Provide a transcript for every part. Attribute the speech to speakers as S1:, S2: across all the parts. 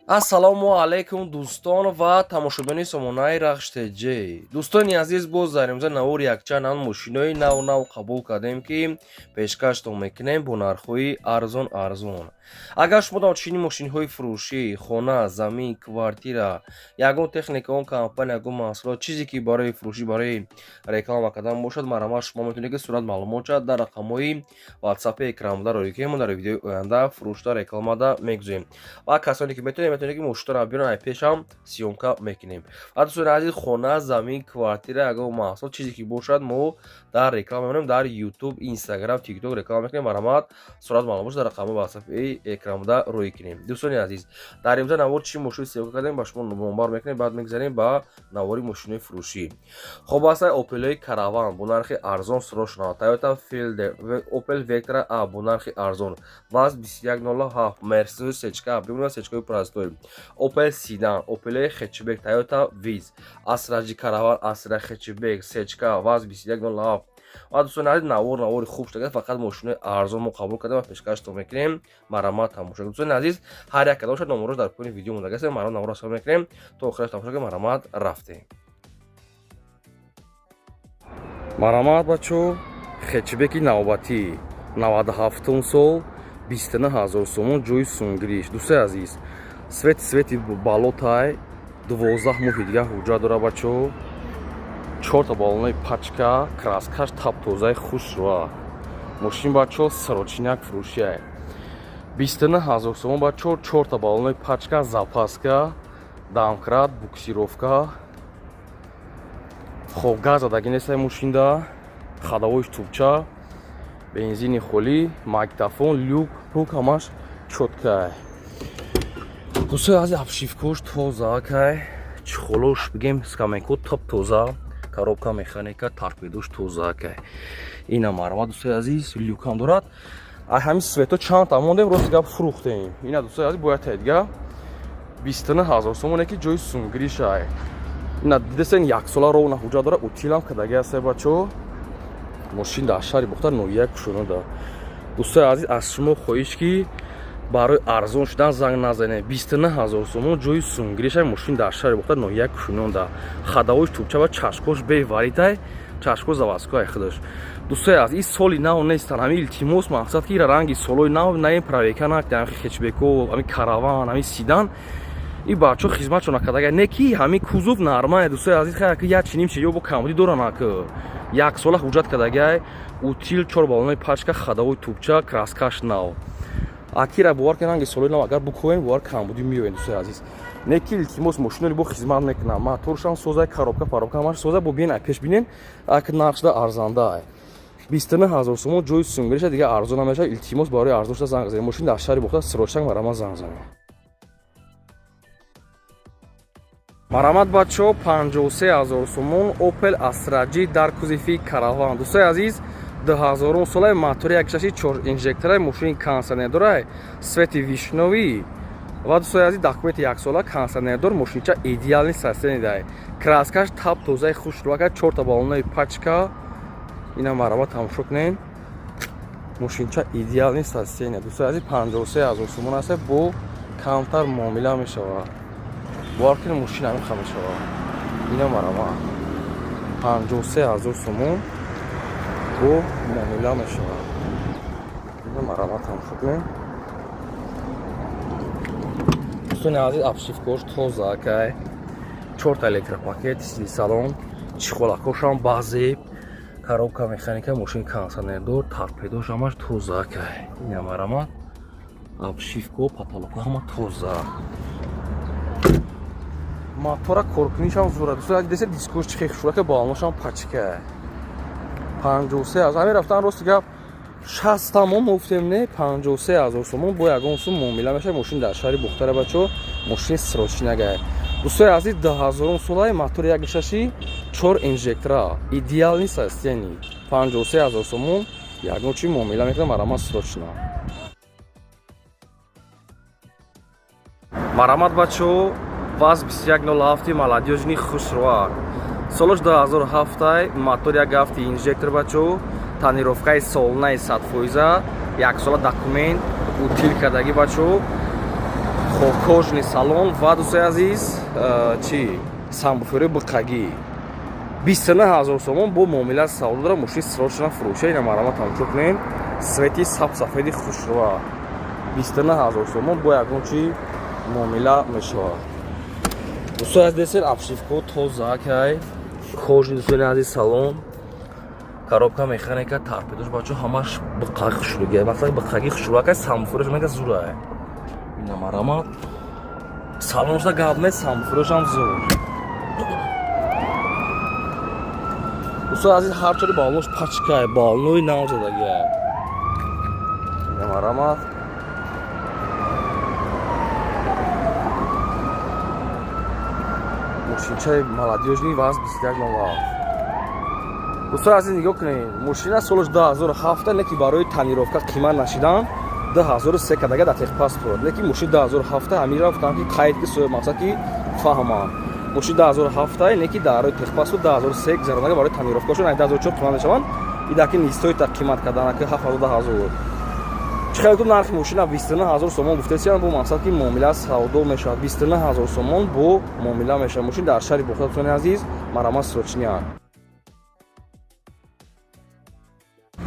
S1: ассалому алайкум дӯстон ва тамошобини сомонаи рахштеҷӣ. Дӯстони азиз, боз дар имрӯза навори якчанд мошинои нав қабул кардем, ки пешкаштон мекунем бо нархҳои арзон. Агар шумо дар чини мошинҳои фурӯшӣ, хона, замин, квартира, ягон техника, он компания, ягон маҳсулот, чизе ки барои фурӯшӣ, барои реклама кардан бошад, марҳамат шумо метавонед ки сурат маълумотша дар рақамҳои ватсапи экранбуда рӯйкем дар видеои оянда фурӯшда рекламада мегузорем. ва касоне ки метавонед ки мошинро бирон ай пешам сиёмка мекунем. ва дӯстони азиз, хона, замин, квартира, ягон маҳсулот, чизе ки бошад, мо дар реклама мекунем, дар YouTube, Instagram, TikTok реклама мекунем. марҳамат сурат маълумотша дар рақамҳои ватсапи экранбуда рӯй кунем. дӯстони азиз, дар имрӯза навори чӣ мошини сиёмка кардем ба шумо номбар мекунем, баъд мегзарем ба навори мошинои фурӯшӣ. хоб аст, Opel Caravan бо нархи арзон суроғ шуданд. Toyota Fielder, Opel Vectra A бо нархи арзон, вазн 2107, Mercedes сечка, бимона сечкаи простой, Opel Sedan, Opel Hatchback, Toyota Viz, Astra-G Caravan, Astra Hatchback сечка, вазн 2107. ва дӯстони азиз, навори хуб шуда, фақат мошинои арзон мо қабул кардем ва пешкаштон мекунем. марҳамат тамошо. дӯстони азиз, ҳар як кадом бошад номерҳоро дар поини видео монда гастем. марҳамат номерро ҳисоб мекунем. то охираш тамошо кунем. марҳамат, рафтем. марҳамат бачо, хетчбеки навбатӣ 97 сол 29000 сомон, ҷои сунгириш. дӯстони азиз, свети балотай 12 моҳи дига ҳуҷҷат дора бачо. 4 та баллонаи пачка, краскаш табтозаи хушрӯа. мошин бачо сарочиняк фурӯшия 29000 сомон бачо. 4 та баллонаи пачка, запаска, дамкрат, буксировка. хоб газ задаги нестай мошинда, хадавоиш тӯбча, бензини холӣ, магнитофон, люк ҳамаш чоткай. дӯстони азиз, обшивкош тозаакай, чихолош бигем скамейко табтоза, коробка механика, торпедош тозаакай. ина марҳамат дӯстони азиз, люкам дорад. ҳамин свето чанд та мондем, рости гап фурӯхтем. ина дӯстони азиз, бояд дига 29000 сомоне ки ҷои сунгиришай. ина дидесен яксола ровна ҳуҷҷат дора. утилам кадаги ҳастае бачо. мошин дар шаҳри бухтар ноҳияи кушонода. дӯстони азиз, аз шумо хоҳиш ки барои арзон шудан занг назанед. 29000 сомон, ҷои сунгиришай. мошин дар шаҳри бухтар ноҳияи кушонода. хадавоиш тӯбча ва чашкош беваритай, чашко заводскои худош. дӯстони азиз, ин соли нав нестан. ҳамин илтимос мақсад ки ранги солои нав наин правека накунем. хетчбеко, ҳамин караван, ҳамин сидан и бачо хизматшона кадаги не ки ҳамин кузов нармае. дӯстони азиз, хай ки як чиним чи ё бо камбудӣ дорана ки як сола ҳуҷҷат кадагиай. утил 4 баллонаи пачка, хадавои тӯбча, краскаш нав. акира бовар ки ранги солои нав агар букӯем бовар камбудӣ меёбем. дӯстони азиз, не ки илтимос мошиноли бо хизмат мекунам. моторшам созай, коробка паробка ҳамаш созай. бо бин пеш бинен ак нархшда арзандаа 29000 сомон, ҷои сунгириша дига арзон намешавад. илтимос барои арзон шуда занг занед. мошин дар шаҳри бухтар сирочак марҳамат занг занед. марҳамат бачо, 53000 сомон, Opel Astra-G дар кузови караван. дӯстони азиз, 2000 солаи мотори 1.6 4 инжектораи мошини кондитсионердорай, свети вишневӣ ва дӯстони азиз, документи 1 сола кондитсионердор. мошинча идеални состояниядай. краскаш табтозаи хушрӯака, 4 та баллонаи пачка. ина марҳамат тамошо кунем. мошинча идеални состояния. дӯстони азиз, 53000 сомон аст. бо камтар муомила мешавад. бовар кунед мошин ҳамин ха мешавад. ина марҳамат 53000 сомон бо муомила мешавад. ина марҳамат тамошо кунем. дӯстони азиз, обшивкош тозаакай, 4 та электропакет, стили салон, чихолакошам базеб, коробка механика, мошин кондитсионердор, торпедош ҳамаш тозаакай. ина марҳамат, обшивко, потолока ҳама тоза. мотора коркунишам зура. дӯстони азиз, десе дискош чихе хушрака, балоношам пачка. 53000 ҳамин рафтан рости гап 60 тамом гуфтем не. 53000 сомон бо ягон сум муомила мешавад. мошин дар шаҳри бухтара бачо, мошини сирочинагай. дӯстони азиз, 10000 солаи мотори 1.6 4 инжектора, идеални состояние. 53000 сомон, ягон чи муомила мекунам. марҳамат, сирочина. марҳамат бачо, вазн 2107 молодёжни хушрӯак. солош 2007, мотори 1.7 инжектор бачо, тонировкаи солнаи 100%, 1 сола документ, утил кадаги бачо. кожный салон ва дӯстои азиз чи самбуфери буқагӣ 29 000 сомон бо муомилаи савдо дорад. мошини срочна фурӯша ина марамат тамошо кунем. свети сафсафеди хушрӯа 29 000 сомон бо ягон чи муомила мешавад. дӯстои азиз десен обшивка тозаакай кожни дӯстои азиз салон коробка механика торпедош бачо ҳамаш буқаги хушрӯгия масалан буқаги хушрӯакай самбуфераш мега зурае ина марамат салонша гап не самбуферашам зур. дӯстои азиз ҳарчари балонош пачкай балонои нав задагия ина марамат мошинчаи молодёжни ваз 21 нолав. дӯстои азиз нигоҳ кунед мошина соли 2007 леки барои танировка қимат нашидан 2003 кадага дар техпаспорт леки мошини 2007 ҳамин рафтам ки қайд ки соҳиб мақсад ки фаҳмам мошини 2007 леки дар техпаспорт 2003 гузаронага барои танировка шуд 2004 қимат мешаванд идаки нистои та қимат карданаки 70000 чихелтон нархи мошина 29 000 сомон гуфтесиян бо мақсад ки муомила савдо мешавад 29 000 сомон бо муомила мешавад. мошин дар шаҳри бохта дӯстони азиз марамат срочния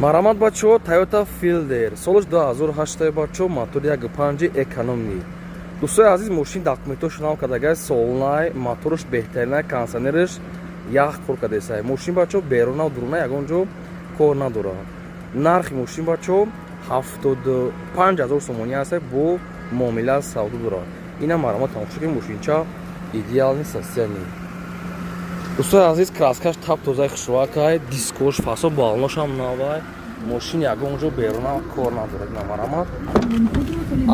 S1: марамат бачо Toyota Fielder соли 2008 бачо мотори 1.5 экономи. дӯстои азиз мошин документош нав кадагай солнай моторш беҳтаринай кондитсионерш ях кор кадесай. мошин бачо беруна дуруна ягон ҷо кор надорад. нархи мошин бачо 75 000 сомони ҳастай бо муомила савдо дорад. ина марамат тамошо ки мошинча идеални состоянӣ. дӯстои азиз краскаш тап тозаи хушрӯакай дискош фасо балоношам навай мошин ягон ҷо беруна кор надорад. ина марамат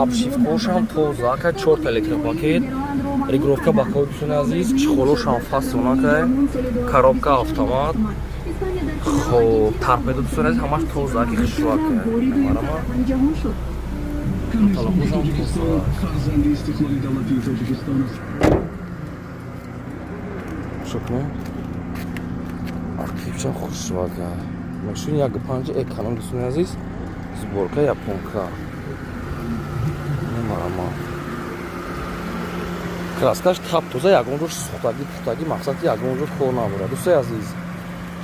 S1: обшивкошам тозаакай 4 электропакет регулировка бакои дӯстони азиз чихолошам фасонакай коробка автомат хоб торпедо дӯстони азиз ҳамаш тозааки хушрӯакай марамат каталогошам шукрон архивчам хушрӯакай мошин 1.5 эконом дӯстони азиз сборка японка марамат краскаш тап тоза ягон ҷо сӯхтагӣ пухтагӣ мақсад ки ягон ҷо кор набурад. дӯстои азиз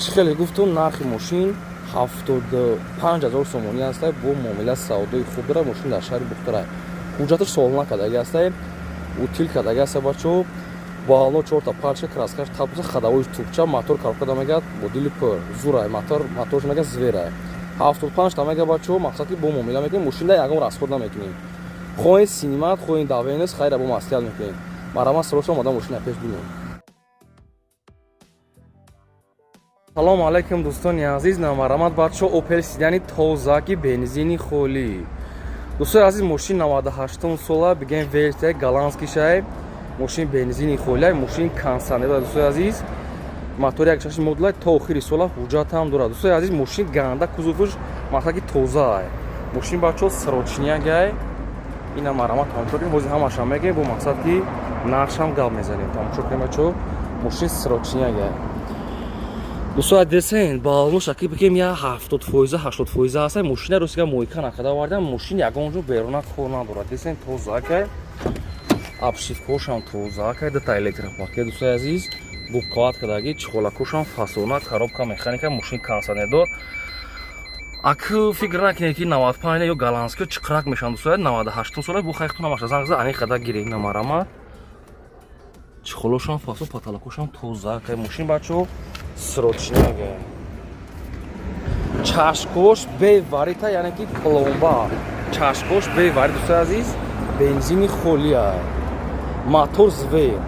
S1: чӣ хеле гуфтум нархи мошин 75 000 сомони ҳастай бо муомила савдои хуб дорад. мошин дар шаҳри бухтарай ҳуҷҷаташ солна кадаги ҳастай утил кадаги ҳастай бачо бално 4 та парча краскаш тап тоза хадавои тӯбча мотор коробка дамега бо дили пур зурай моторш мега зверай 75 та мега бачо мақсад ки бо муомила мекунем мошинда ягон расход намекунем хоҳен синимат хоҳен давенес хайра бо мастият мекунем. марамат срочно омада мошина пеш бинем. салому алайкум дӯстони азиз марамат бачо Opel Sedani тозаки бензини холӣ. дӯстои азиз мошин 98 сола бигем версияи голландскишай мошин бензини холиай мошин кондитсионер дӯстои азиз мотори 1.6 модулай то охири сола ҳуҷҷатам дорад. дӯстои азиз мошин ганда кузовуш мақсад ки тозаай мошин бачо срочниягай ина марамат тамошо кунем бози ҳамашам мегем бо мақсад ки нақшам гап мезанем тамошо кунем бачо мошин срочниягай. дӯстои десен балонош аки бикем я 70% 80% ҳастай мошина росига мойка накарда вардам мошин ягон ҷо беруна кор надорад. десен тозаакай обшивкошам тозаакай дута электропакет дӯстои азиз бубковат кадаги чихолакошам фасона коробка механика мошин кондитсионердор аку фикр накунед ки 95 ё голландский чиқрак мешаванд. дӯстои 98 сола бо хайхтуна маша занг зад ани када гирем на марамат чихолошам фасо паталакошам тозаакай мошин бачо срочниягай чашкош беварита яъне ки пломба чашкош беварит дӯстои азиз бензини холиай мотор звер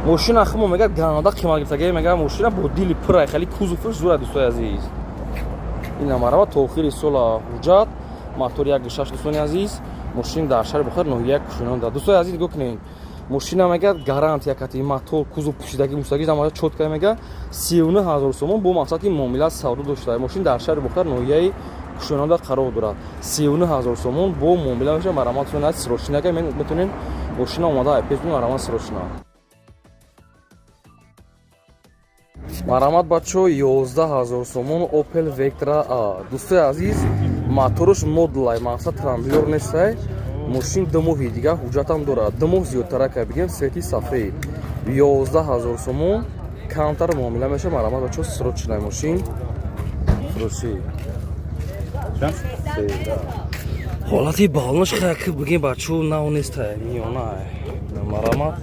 S1: мошина хмо мега ганда қимат гирифтагӣ мега мошина бо дили пурай хеле кузовш зура дӯстои азиз ина марава то охири сола ҳуҷҷат мотори 1.6 дӯстони азиз мошин дар шаҳри бухар ноҳияк кушонода. дӯстои азиз нигоҳ кунед мошина мега гарантия кати мотор кузов пӯшидагӣ муштагӣ замоя чотка мега 39 000 сомон бо мақсад ки муомила савдо дошта мошин дар шаҳри бухар ноҳияи кушонода қарор дорад 39 000 сомон бо муомила меша марамат сонад срочниягай метонен мошина омада айпес бин марамат срочна марамат бачо 11 000 сомон Opel Vectra A. дӯстои азиз моторш модулай мақсад трамблёр нестай мошин 2 моҳи дигар ҳуҷҷатам дорад. 2 моҳ зиёдтара ка бигем свети сафед 11000 сомон камтар муомила меша. Марамат бачо срочная мошин фурӯшӣ. ҳолати балнош хаяки бигем бачо нав нестай миёна марамат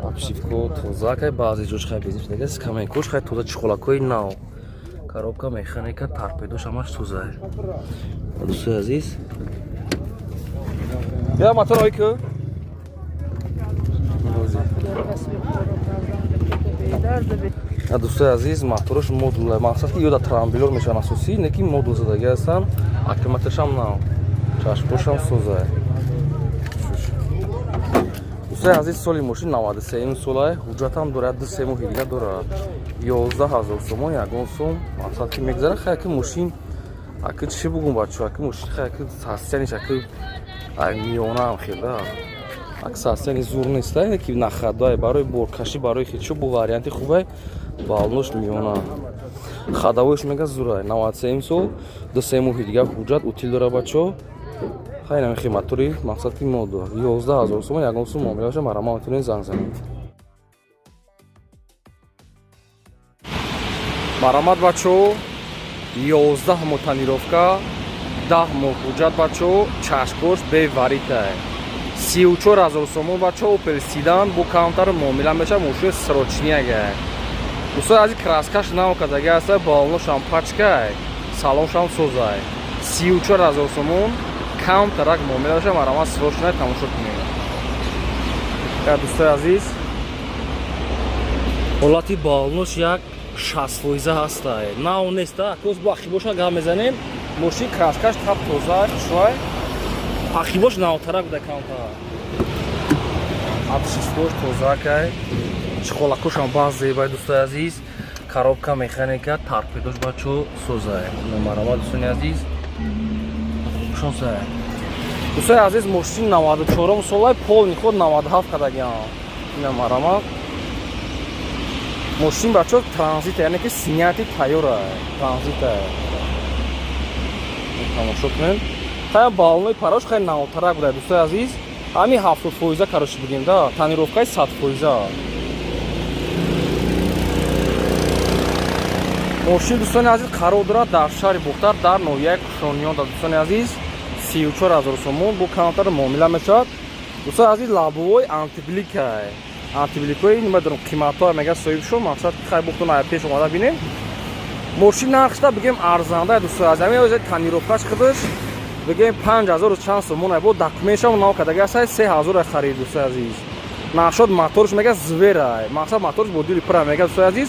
S1: обшивко тозакай баъзе ҷош хай безиш дагас камекош хай тоза чухолакои нав коробка механика торпедош ҳамаш тоза. дӯстои азиз я мотор ойку дӯстои азиз моторош модул мақсад ки ёда трамбилор мешаванд асосӣ не ки модул задаги ҳастанд. аккумуляторшам нав чашмошам соза. дӯстои азиз соли мошин 93 солае ҳуҷҷатам дорад 2-3 моҳи дига дорад 11000 сомон ягон сом мақсад ки мегзара хаяки мошин аки чӣ бугум бачо аки мошин хаяки састяниш аки миёнаам хелда ак састяни зур нестай ки нахадай барои боркашӣ барои хичо бо варианти хубай балнош миёна хадавоиш мега зурай 93 сол 2-3 моҳи дига ҳуҷҷат утил дора бачо хай намехи мотори мақсад ки моду 11000 сомон ягон сом муомилаша марама метонед занг занед. марамат бачо 11 моҳ танировка 10 моҳ ҳуҷҷат бачо чашкош бе варитай 34000 сомон бачо Opel Sedan бо камтар муомила меша мошин срочняга. дӯстои азиз краскаш нав кадаги аста балношам пачкай салоншам созай 34000 сомон камтарак муомила меша марама срочная тамошо кунед. дӯстои азиз ҳолати балнош як 60% ҳастай нав неста акос бо ахибоша гап мезанем мошин краскаш таб тоза шуай ахибош навтара буда камтар абшишбош тозакай чухолакошам баъз зебай. дӯстои азиз коробка механика торпедош бачо созай марамат дӯстони азиз шонсай. дӯстои азиз мошин 94 солай полни худ 97 кадагиам ина марамат мошин бачо транзита яъне ки синяти тайёра транзита тамошо кунед. хай балнои парош хай навтарак буда дӯстои азиз ҳами 70% кароши будем да танировкаи 100%. мошин дӯстони азиз қарор дорад дар шаҳри бухтар дар ноҳияи кушониён да дӯстони азиз 34000 сомон бо камтар муомила мешавад. дӯстони азиз лабовой антибликай антибликои намедонам қиматҳо мегар соҳибшо мақсад ки хай бухтон ая пеш омада бинем мошин нархшда бигем арзанда дӯстои азиз ҳамин танировкаш худаш бигем 5000 чанд сомон бо документшам нав кадаги аст 3000 харид. дӯстои азиз нашод моторш мега зверай мақсад моторш бо дили пура мега. дӯстои азиз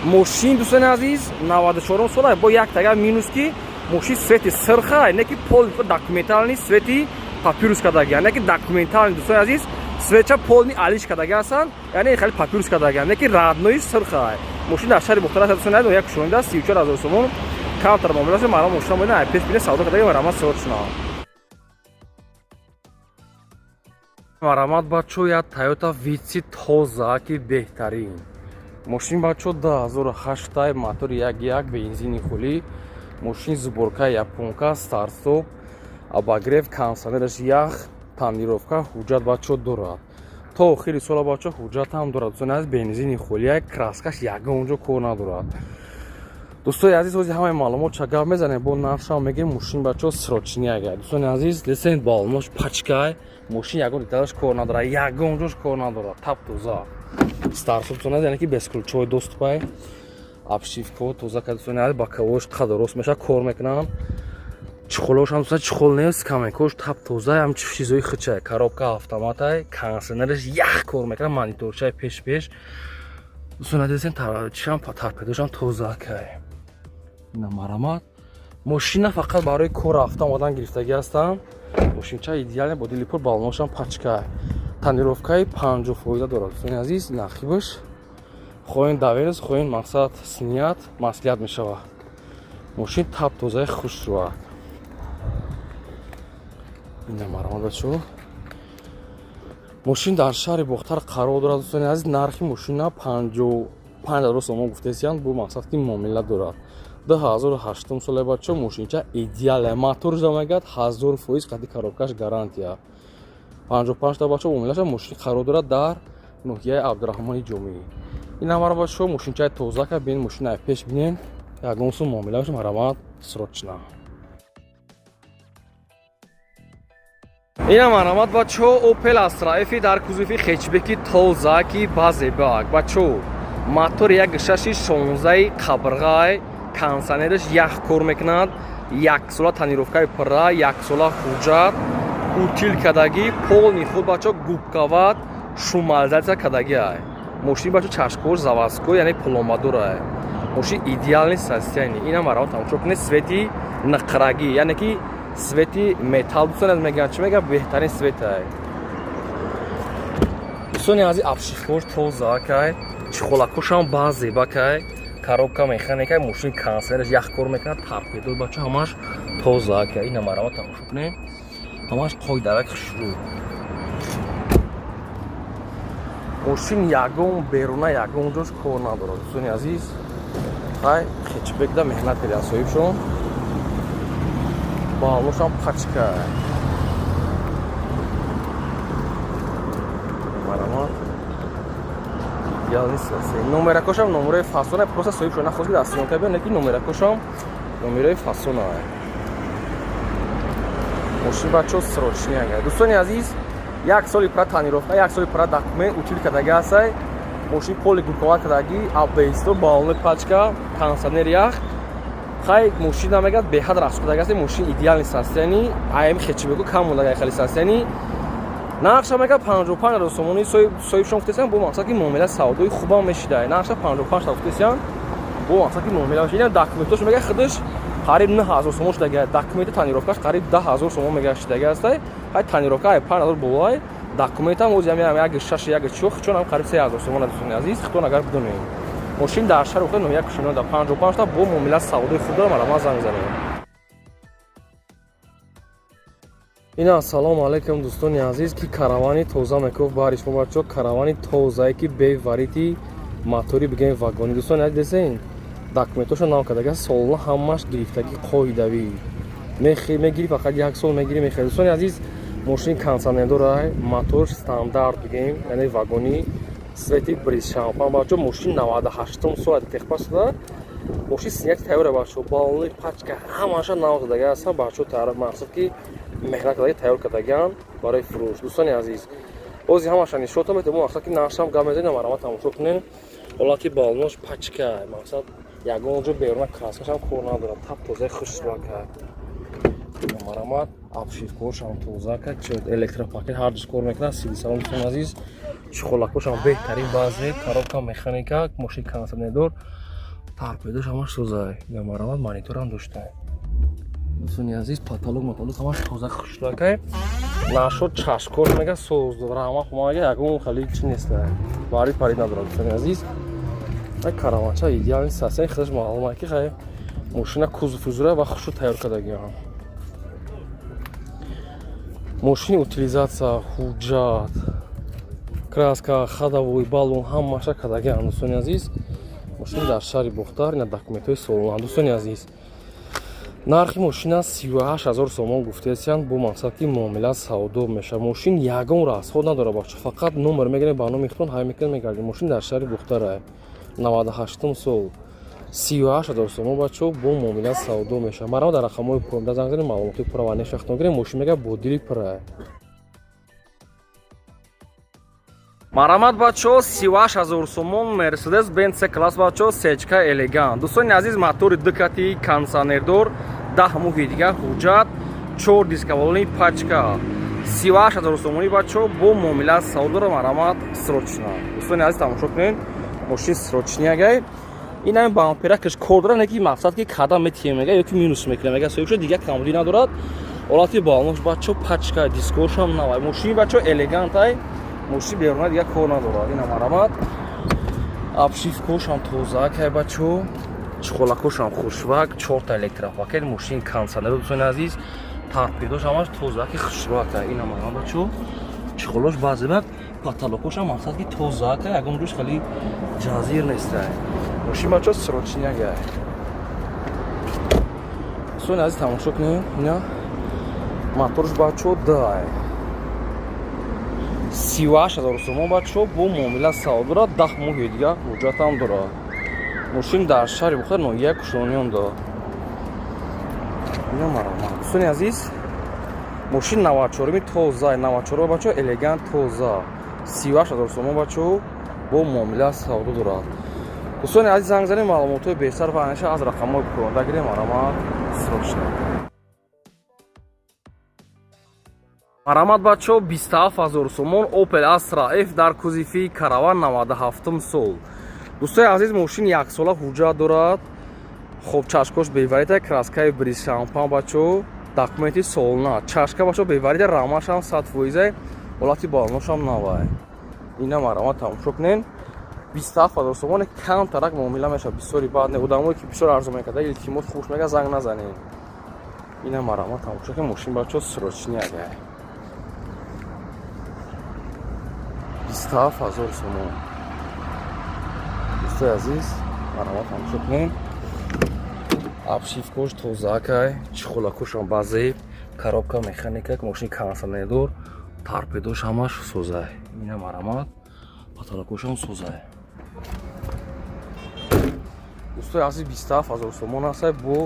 S1: мошин дӯстони азиз 94 сола бо як тага минус ки мошин свети сирхай не ки пол документални свети папирус кадаги не ки документални. дӯстони азиз светча полни алиш кадаги ҳастанд яъне хали папирус кадаги не ки радноиш сирхай мошин дар шаҳри бухтар аст. дӯстони азиз як кушонида 34000 сомон камтар муомилаша марам мошина боида айпес бине савдо кадаги марама срочно. марамат бачо як Toyota Vitsi тоза ки беҳтарин мошин бачо 2008 мотори 1.1 бензини хӯли мошин зуборкаи японка стартстоп обогрев кондиционераш ях танировка ҳуҷҷат бачо дорад то охири сола бачо ҳуҷҷатам дорад. дӯстони азиз бензини хӯлия краскаш ягонҷо кор надорад. дӯстои азиз ҳозир ҳамаи маълумот ча гап мезанем бо нархшам мегем мошин бачо срочняга. дӯстони азиз лесен балнош пачкай мошин ягон деталаш кор надорад ягонҷош кор надорад таб тоза стартстоп дӯстони азиз яъне ки безключовой доступай обшивка тоза ка дӯстони азиз боковош қадар рост меша кор мекунанд чухолошам дӯстони чухол нест камекош таб тоза ҳамчи чизои хичай коробка автоматай кондиционераш ях кор мекунад мониторчай пеш дӯстони азиз чишам торпедошам тоза кай ина марамат мошина фақат барои кор рафтан омадан гирифтагӣ ҳастанд. мошинча идеале бо дили пур балношам пачка танировкаи 50% дорад. дӯстони азиз нахибаш хоҳен даверс хоҳен мақсад снят маслиҳат мешавад мошин таб тозаи хуш шувад ина марамат бачо мошин дар шаҳри бухтар қарор дорад. дӯстони азиз нархи мошина 55000 сомон гуфтесиянд бо мақсад ки муомила дорад 2008 соли бачо мошинча идеале мотор замагад 1000% қади коробкаш гарантия 55 та бачо умилаша мошин қарор дорад дар ноҳияи Абдураҳмони Ҷомеӣ ин ҳамаро бачо мошинчаи тоза ка бин мошинаи пеш бинен ягон сум муомилааш марамат срочна ина марамат бачо Opel Astra-F дар кузуфи хечбеки тоза ки базебак бачо мотор 1.6 қабрғай кондиционераш ях кор мекунад 1 сола тонировкаи пурра 1 сола ҳуҷҷат утил кадагӣ полни худ бачо губкават шумализатсия кадагӣ ай мошин бачо чашкош заводской яъне пломбадор ай мошин идеални состояние ина марамат тамошо кунед свети нақрагӣ яъне ки свети металл дӯстон мегӯянд чӣ мегӯянд беҳтарин свет ай дӯстони азиз обшивкаош тоза кай чихолакошам баъзебакай коробка механика мошин кондиционераш ях кор мекунад торпедо бачо ҳамаш тоза кай ина марамат тамошо кунед ҳамаш қоидаак хушрӯ мошин ягон беруна ягон ҷош кор надорад дӯстони азиз хай хечбекда меҳнат кардиан соҳибшон балношам пачка марамат идеални сасе номеракошам номераи фасона просто соҳибшон нахост дар сиёнка биён лекин номеракошам номераи фасона мошин бачо срочни ага дӯстони азиз 1 соли пура тонировка 1 соли пура документ утил кадагӣ ҳастай мошин поли губкават кадагӣ аббейсто балони пачка кондиционер ях хай мошин намегад беҳад расх кадагӣ ҳастай мошин идеални состоянии аим хечбеку кам мондагай хели состоянии нақша мегад 55 сомони соҳибшон гуфтесиян бо мақсад ки муомила савдои хубам мешидай нақша 55 та гуфтесиян бо мақсад ки муомила мешидай документош мегад худаш қариб 9000 сомон шудагӣ документи тонировкаш қариб 10000 сомон мегад шудагӣ ҳастай ҳай тонировка ай 5000 болай документам оз ям 1.6 1.4 чонам қариб 3000 сомон дӯстони азиз хитон агар бидонем мошин дар шаҳр ухта ноҳия кушина да 55 та бо муомила савдои худ дорам марамат занг занем ина ассалому алайкум дӯстони азиз ки каравани тоза меков баҳри шумо бачо каравани тозае ки бе варити мотори бигем вагони дӯстони азиз десен документоша нав кадага солна ҳамаш гирифтагӣ қоидавӣ мегири фақат 1 сол мегири мехари дӯстони азиз мошин кондиционер дорад мотор стандарт бигем яъне вагони свети бриз шампан бачо мошин 98 сол техпас шуда мошин синяк тайёра бачо балони пачка ҳамаша нав кадага ҳаста бачо тайёр мақсад ки меҳнат кадагӣ тайёр кадагиан барои фурӯш дӯстони азиз бози ҳамаша нишота бетем мақсад ки нақшам гам мезанем марамат тамошо кунем ҳолати балонош пачка мақсад ягон ҷо беруна краскашам кор надорад таб тозаи хушрӯака марамат обшивкаошам тозака электропакет ҳар ҷош кор мекунад сиди салон дӯстони азиз чихолакошам беҳтарин баъзе коробка механика мошин кондиционердор торпедош ҳамаш тоза я марамат мониторам дошта дӯстони азиз потолок ҳамаш тоза хушрӯака нашод чашкош мега соз рама хумага ягон хали чи неста бари парид надорад дӯстони азиз ай караванча идеални состояние худаш маълума ки хай мошина кузуфузура ва хушу тайёр кадагиам мошин утилизатсия ҳуҷҷат краска хадавои балон ҳамаша кадагиам дӯстони азиз мошин дар шаҳри бухтар ина документҳои солона дӯстони азиз нархи мошина 38000 сомон гуфтесиянд бо мақсад ки муомила савдо меша мошин ягон расход надорад бачо фақат номер мегирем ба номи хитон ҳай мекунем мегардем мошин дар шаҳри бухтар 98 сол 38000 сомон бачо бо муомила савдо меша марамат дар рақамҳои пурда занг занем маълумоти пурра ва нешахтон гирем мошин мега бо дили пурра марамат бачо 38000 сомон Mercedes Benz C-класс бачо сечка элегант дӯстони азиз мотори дукати кондиционердор 10 моҳи дига ҳуҷҷат 4 дискаволони пачка 38000 сомони бачо бо муомила савдора марамат срочна дӯстони азиз тамошо кунед мошин срочниягай ин ҳам бампера каш кор дорад неки мақсад ки қадам метиемега ёки минус мекунемега соҳибшо дига камоди надорад ҳолати балонош бачо пачка дискошам навай мошин бачо элегантай мошин беруна дига кор надорад ина марамат обшивкаошам тозаакай бачо чихолакошам хушвак 4 та электропакет мошин кондиционер дӯстони азиз торпедош ҳамаш тозааки хушвакай ина марамат бачо чихолош баъзебак потолокошам мақсад ки тозаакай ягон ҷош хали ҷазир нестай мошин бачо срочниягай دوستان عزیز تماشا کنیم. اینا موتورش بچه‌ها دای 38000 сомон бачаҳо бо муомила савдо ра 10 моҳи дига ҳуҷҷат ҳам дорад. мошин дар шаҳри Бухар ноҳияи Кушониён дорад. Ина маромад. Дӯстони азиз, мошин 94-ми тоза, 94 бачаҳо элегант тоза. 38000 сомон бачаҳо бо муомила савдо дорад. дӯстони азиз, занг занед маълумотҳои бештар ва ҳамеша аз рақамҳои кӯрандагири маромад срочна. маромад бачаҳо 27000 сомон Opel Astra F дар кузифи караван 97 сол. дӯстони азиз, мошин 1 сола ҳуҷҷат дорад. хоб чашкош беварида, краскаи бриз шампан бачаҳо, документи солна, чашка бачаҳо беварида, рамашам 100%, ҳолати балношам навай. ина маромад тамошо кунен. 27000 сомон кам тарак муомила мешавад. бисёри баъд не одамое ки бисёр арзон мекарда илтимос хуш мега занг назанед. ина маромад тамошо кунен. мошин бачаҳо срочни ага 27000 сомон. дӯстои азиз, маромад тамошо кунен. обшивкош тозаакай, чихолакошам базеб, коробка механика, мошин кондитсионер, торпедош ҳамаш созай. ина маромад, потолокошам созай. дӯстои азиз, 27000 сомон ҳастай бо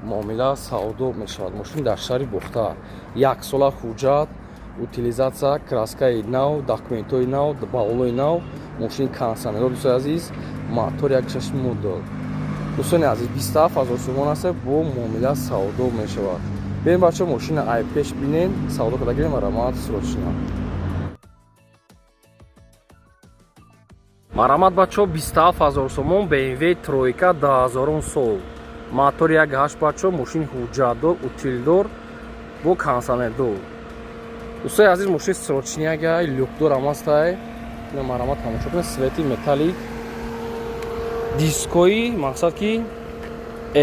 S1: муомила савдо мешавад. мошин дар шаҳри Бухта 1 сола ҳуҷҷат, утилизатсия, краскаи нав, документҳои нав, баллои нав, мошин кондитсионер. дӯстои азиз, мотор 1.6 модел. дӯстони азиз, 27000 сомон ҳастай бо муомила савдо мешавад. бем бачаҳо мошина айпеш бинен, савдо кардагири маромад срочна. маромад бачаҳо 27000 сомон BMW тройка 2000 сол. мотор 1.8 бачаҳо, мошин ҳуҷҷатдор, утилдор бо кондитсионер. дӯстои азиз, мошин срочниага люкдор ҳам ҳастай. ина маромад тамошо кунед. свети металлик, дискои мақсад ки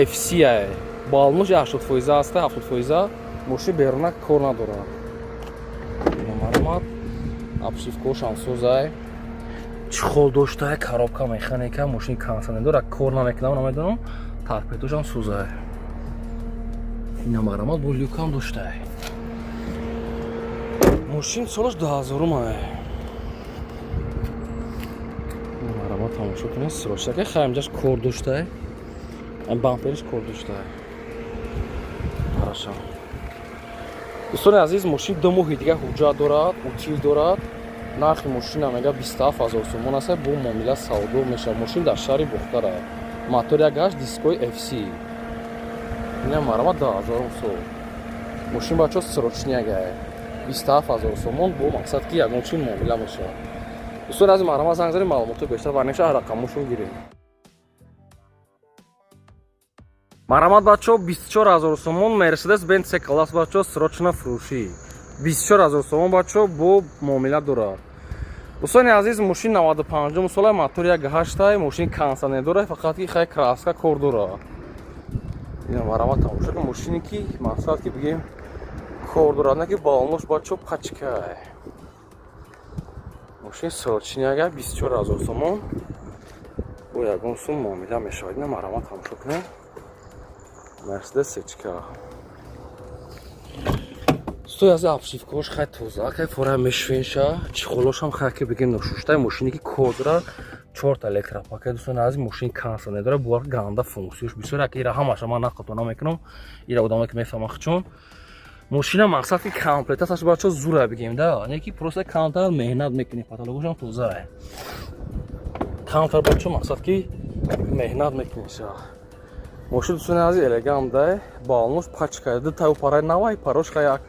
S1: FC ай. балнуш 80% ҳастай, 70%. мошин беруна кор надорад. ина маромад, обшивкошам созай. чихол доштае, коробка механика, мошин кондитсионер дора, кор намекунам, намедонам. торпедошам созай. ина маромад бо люкам доштае. мошин солаш 2000-ай. ина маромад тамошо кунед. срочнака хаимҷаш кор доштае. бампериш кор доштае. ҳарашам. дӯстони азиз, мошин 2 моҳи дига ҳуҷҷат дорад, утил дорад. нархи мошина мега 27000 сомон аст. бо муомила савдо мешавад. мошин дар шаҳри Бухтар аст. мотор 1.8, дискои FC. ина маромад 2000 сол. мошин бачаҳо срочниага 27000 сомон бо мақсад ки ягон чи муомила мешавад. дӯстони азиз, маромад занг занед маълумотҳои бештар ва ҳамеша рақамҳошон гирем. маромад бачаҳо 24000 сомон Mercedes Benz C-класс бачаҳо срочна фурӯшӣ. 24000 сомон бачаҳо бо муомила дорад. дӯстони азиз, мошин 95 сола, мотор 1.8, мошин кондитсионер дорад, фақат ки хай краска кор дорад. ина маромад тамошо кунед. мошине ки мақсад ки бигем кор дорад, не ки балнош бачаҳо пачкай. мошин срочниага 24000 сомон бо ягон сум муомила мешавад. ина маромад тамошо кунед. Mercedes C-ка. дӯстои азиз, обшивкаош хай тоза, хай фора мешвенша, чихолошам хай ки бигем ношуштай, мошине ки кор дорад, 4 та электропакет. дӯстони азиз, мошин кондитсионер дорад, бо ганда функсияш бисёр ак. ира ҳамаша ман нақлтона мекунам. ира одамое ки мефаҳманд чун. мошина мақсад ки комплектасаш бачаҳо зура бигем да, не ки просто комплект меҳнат мекунӣ. потолокошам тоза ай. комплект бачаҳо мақсад ки меҳнат мекунеша. мошин дӯстони азиз, элегант дай, балнуш пачка, ду таю парай навай, парош хай як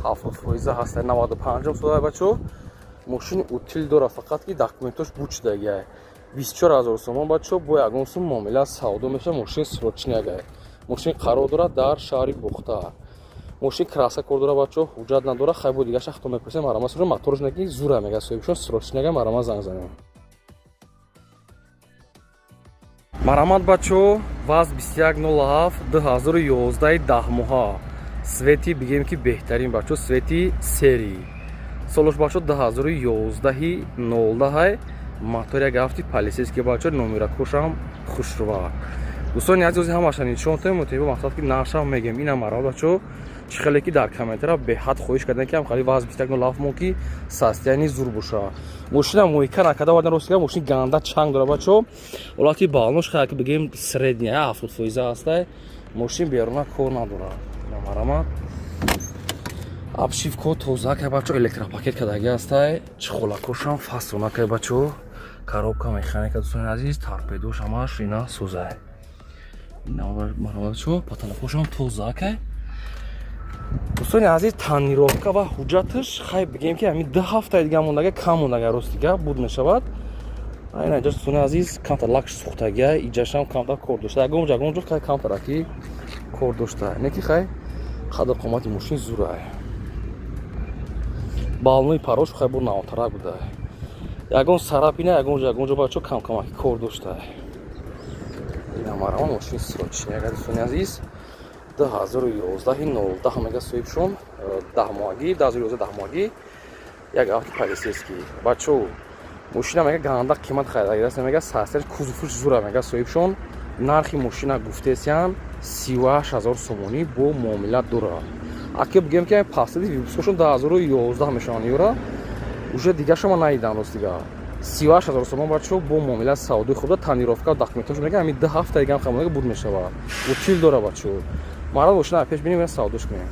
S1: 70% ҳастай, 95 сола бачаҳо. мошин утил дора, фақат ки документош бучдагай. 24000 сомон бачаҳо бо ягон сум муомила савдо мешавад. мошин срочниагай. мошин қарор дорад дар шаҳри Бухта. мошин краска кор дора бачаҳо, ҳуҷҷат надора, хай бо дигаш 70% маромад срочна, моторш не ки зура мега соҳибшон срочниага маромад занг занем. маромад бачаҳо ВАЗ 2107 2011 10 моҳа. свети бигем ки беҳтарин бачаҳо, свети серии. солош бачаҳо 2011 0 мотор 1.7 полисейский бачаҳо, номеракошам хушрувак. دوستان عزیز همشون چون تیم مقصد که ناشام میگم اینا مرا بچو خیلی کی در کامنترها به حد خویش کردن که هم خیلی واز بیستک نو لاف موکی ساستیانی زور بوشا ماشین مویکا نکرده وادن روسیا ماشین گاندا چنگ داره بچو ولاتی بالنوش خیلی که بگیم سردنیه 70 فیزا هسته ماشین بیرون کار نداره مرا обшивка тоза ки бачо электропакет кадаги астай чихолакошам фасона ки бачо коробка механика дӯстони азиз торпедош ҳамаш ина сӯзай ина бачо паталакошам тоза ки дӯстони азиз танировка ва ҳуҷҷаташ хай бигем ки ҳамин 2 ҳафтаи дига мондага кам мондага рост дига буд мешавад айна иҷа дӯстони азиз камтар лакш сӯхтагия иҷашам камтар кор дошта ягон ҷо хай камтараки кор дошта не ки хай қадар қомати мошин зурай балнои парош хай бур наотарак буда ягон сарапина ягон ҷо бачо камаки кор дошта ина марама мошин срочни агар дӯстони азиз 2011 19 мега соҳибшон 10 моҳагӣ 2011 10 моҳагӣ як авто полисейский бачо мошина мега ганда қимат хайдагаст мега састер кузуфуш зура мега соҳибшон нархи мошина гуфтесян 38000 сомонӣ бо муомилат дора аки бигем ки пасади випускошон 2011 мешаванд юра уже дигашама наидам рост дига 38000 сомон бачо бо муомилат саудои худа танировка документашон мега ҳамин 2 ҳафта дигам хамонага буд мешавад утил дора бачо мара мошина пеш бинем саудош кунем